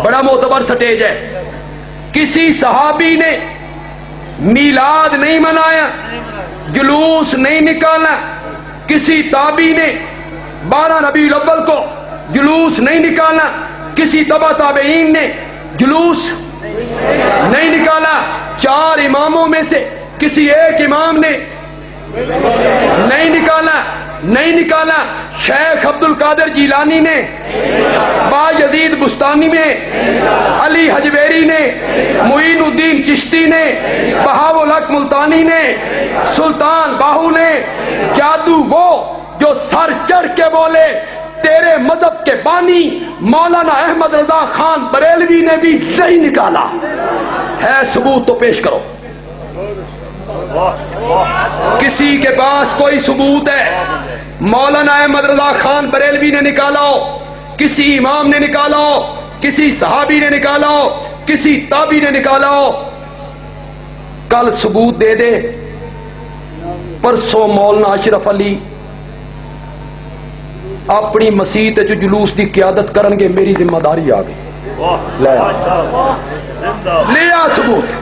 بڑا معتبر سٹیج ہے. کسی صحابی نے میلاد نہیں منایا، جلوس نہیں نکالا. کسی تابعی نے 12 ربیع الاول کو جلوس نہیں نکالا. کسی تبع تابعین نے جلوس نہیں نکالا. 4 اماموں میں سے کسی ایک امام نے نہیں نکالا. شیخ عبد القادر جیلانی نے، با یزید بستانی نے، علی حجویری نے، معین الدین چشتی نے، بہاءالحق ملتانی نے، سلطان باہو نے. جادو وہ جو سر چڑھ کے بولے تیرے مذہب کے بانی مولانا احمد رضا خان بریلوی نے بھی نہیں نکالا. ہے ثبوت تو پیش کرو. کسی کے پاس کوئی ثبوت ہے مولانا احمد رضا خان بریلوی نے نکالا ہو، کسی امام نے نکالا ہو، کسی صحابی نے نکالا ہو، کسی تابعی نے نکالا ہو؟ کل ثبوت دے دے. پرسوں مولانا اشرف علی اپنی مسیت جو جلوس دی قیادت کرنگے، میری ذمہ داری آ گئی. لے آ ثبوت.